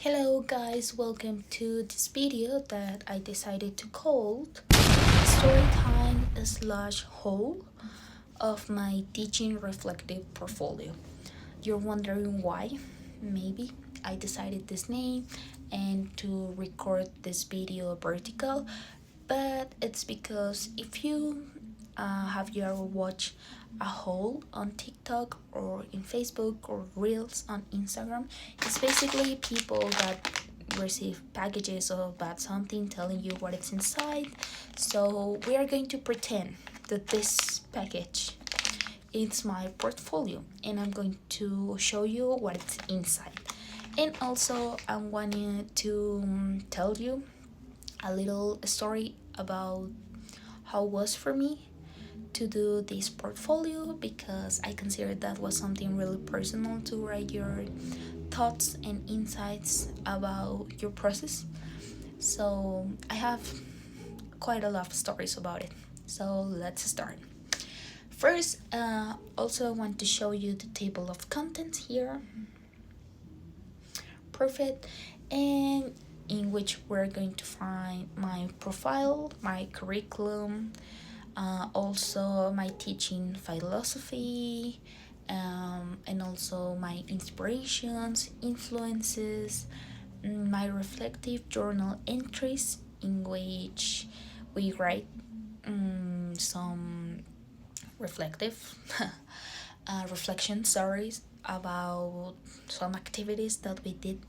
Hello guys, welcome to this video that I decided to call Storytime slash whole of my teaching reflective portfolio. You're wondering why? Maybe I decided this name and to record this video vertical, but it's because if you have you ever watched a haul on TikTok or in Facebook or Reels on Instagram? It's basically people that receive packages about something telling you what it's inside. So we are going to pretend that this package is my portfolio and I'm going to show you what it's inside. And also I wanted to tell you a little story about how it was for me to do this portfolio, because I consider that was something really personal to write your thoughts and insights about your process. So I have quite a lot of stories about it. So let's start. First, also I want to show you the table of contents here. Perfect. And in which we're going to find my profile, my curriculum, also my teaching philosophy, and also my inspirations, influences, my reflective journal entries in which we write some reflective reflection stories about some activities that we did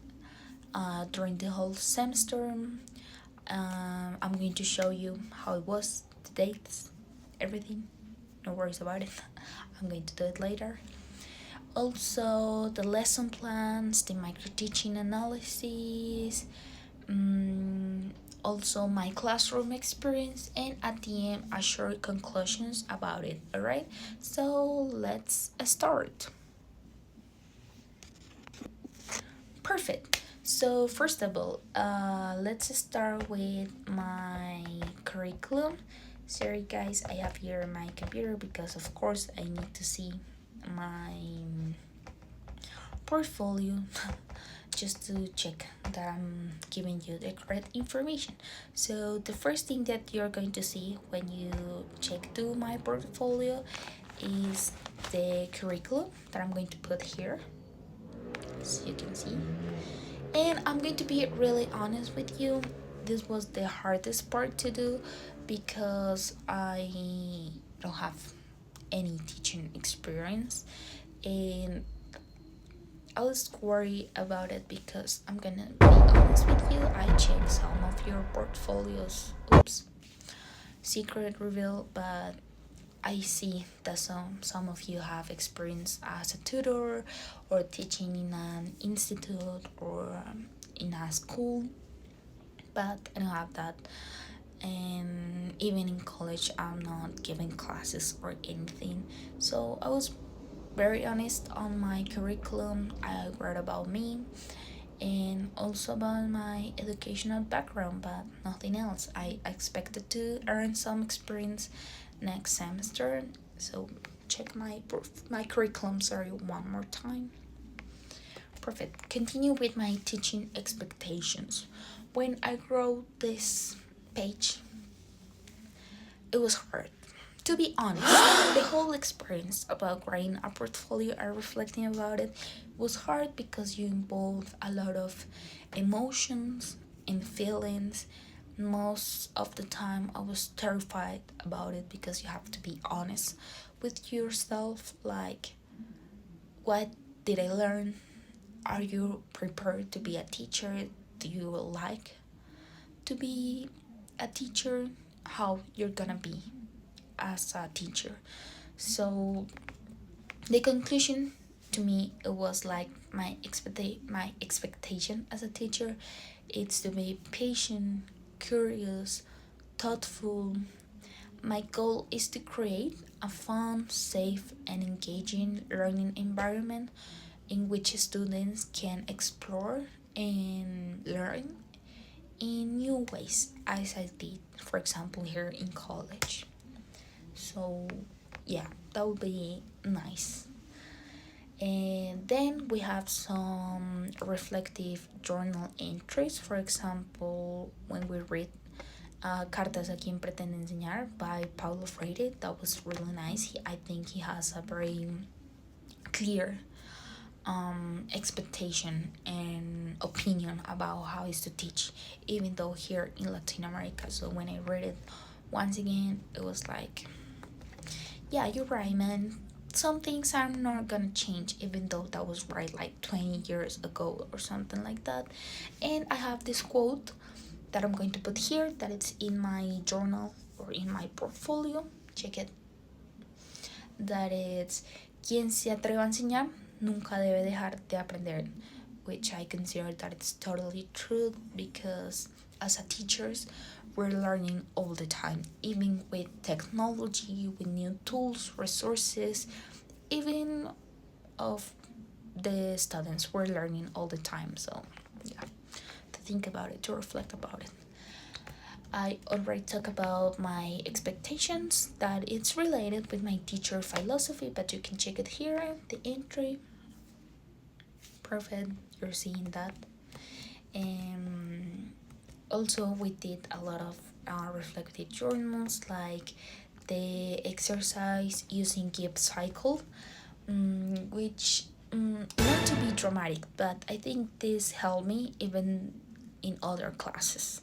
during the whole semester. I'm going to show you how it was, the dates, everything. No worries about it. I'm going to do it later. Also, the lesson plans, the micro teaching analysis, also my classroom experience, and at the end, I share conclusions about it. Alright, so let's start. Perfect. So first of all, let's start with my curriculum. Sorry guys, I have here my computer because of course I need to see my portfolio just to check that I'm giving you the correct information. So the first thing that you're going to see when you check to my portfolio is the curriculum that I'm going to put here, as you can see. And I'm going to be really honest with you, this was the hardest part to do because I don't have any teaching experience, and I was worried about it because I'm gonna be honest with you, I checked some of your portfolios. Oops, secret reveal, but I see that some of you have experience as a tutor or teaching in an institute or in a school, but I don't have that. And even in college, I'm not giving classes or anything. So I was very honest on my curriculum. I wrote about me and also about my educational background, but nothing else. I expected to earn some experience next semester. So check my curriculum, sorry, one more time. Perfect. Continue with my teaching expectations. When I wrote this page, it was hard. To be honest, the whole experience about writing a portfolio and reflecting about it was hard because you involve a lot of emotions and feelings. Most of the time I was terrified about it because you have to be honest with yourself, like, what did I learn? Are you prepared to be a teacher? Do you like to be a teacher? How you're gonna be as a teacher? So the conclusion to me, it was like my expectation as a teacher, it's to be patient, curious, thoughtful. My goal is to create a fun, safe, and engaging learning environment in which students can explore and learn in new ways, as I did, for example, here in college. So, yeah, that would be nice. And then we have some reflective journal entries. For example, when we read Cartas a quien pretende enseñar by Paulo Freire, that was really nice. I think he has a very clear expectation and opinion about how is to teach, even though here in Latin America. So when I read it once again, it was like, yeah, you're right, man. Some things are not gonna change, even though that was right like 20 years ago or something like that. And I have this quote that I'm going to put here, that it's in my journal or in my portfolio. Check it. That it's, quien se atreva a enseñar nunca debe dejar de aprender, which I consider that it's totally true, because as a teachers we're learning all the time, even with technology, with new tools, resources, even of the students, we're learning all the time. So yeah, to think about it, to reflect about it. I already talked about my expectations, that it's related with my teacher philosophy, but you can check it here, the entry. Perfect, you're seeing that. And also we did a lot of reflective journals, like the exercise using Gibbs cycle, which not to be dramatic, but I think this helped me even in other classes,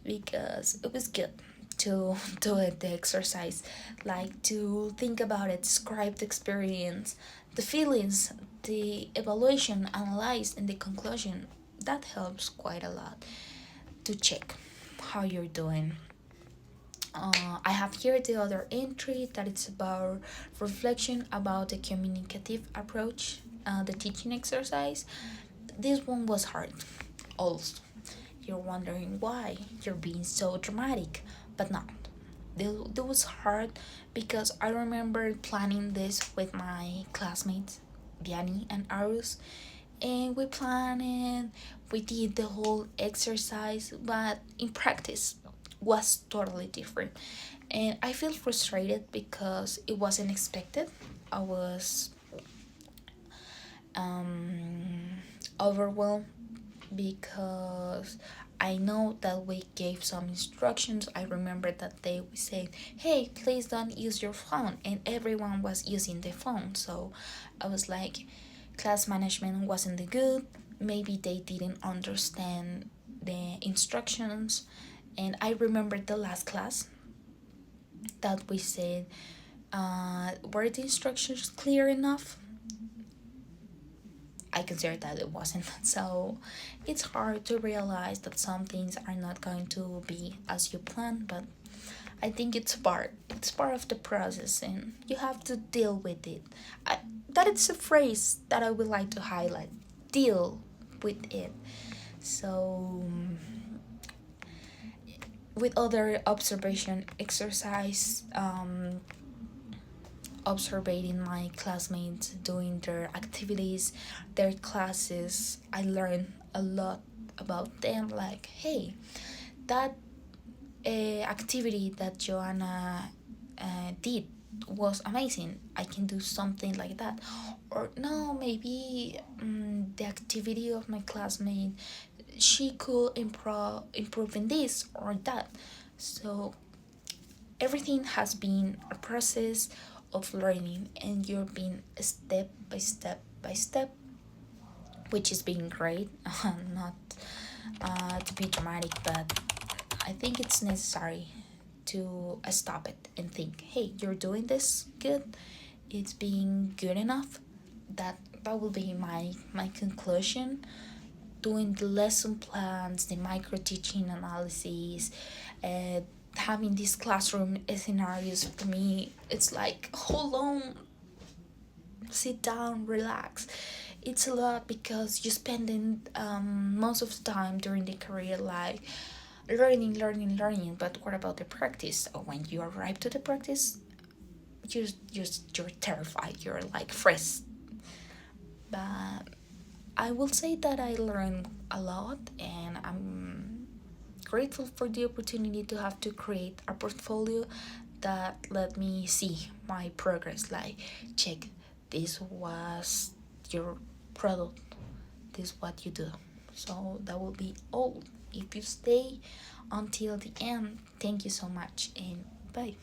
because it was good to do it, the exercise, like to think about it, describe the experience, the feelings, the evaluation, analyze, and the conclusion. That helps quite a lot to check how you're doing. I have here the other entry that it's about reflection about the communicative approach, the teaching exercise. This one was hard also. You're wondering why you're being so dramatic, but not. It was hard because I remember planning this with my classmates, Diani and Arus, and we planned it, we did the whole exercise, but in practice was totally different. And I feel frustrated because it wasn't expected. I was overwhelmed because I know that we gave some instructions. I remember that day we said, hey, please don't use your phone, and everyone was using the phone. So I was like, class management wasn't good, maybe they didn't understand the instructions. And I remember the last class that we said, were the instructions clear enough? I consider that it wasn't. So it's hard to realize that some things are not going to be as you plan, but I think it's part of the process, and you have to deal with it. That it's a phrase that I would like to highlight. Deal with it. So with other observation exercise, observing my classmates doing their activities, their classes, I learned a lot about them. Like, hey, that activity that Joanna did was amazing. I can do something like that. Or no, maybe the activity of my classmate, she could improve in this or that. So everything has been a process of learning, and you're being step by step by step, which is being great. Not to be dramatic, but I think it's necessary to stop it and think, hey, you're doing this good, it's being good enough. That will be my conclusion. Doing the lesson plans, the micro teaching analysis, uh, having these classroom scenarios, for me it's like, hold on, sit down, relax. It's a lot because you spending most of the time during the career like learning, but what about the practice? Or when you arrive to the practice, you're terrified, you're like fresh. But I will say that I learned a lot, and I'm grateful for the opportunity to have to create a portfolio that let me see my progress, like check this was your product, this is what you do. So that will be all. If you stay until the end, thank you so much and bye.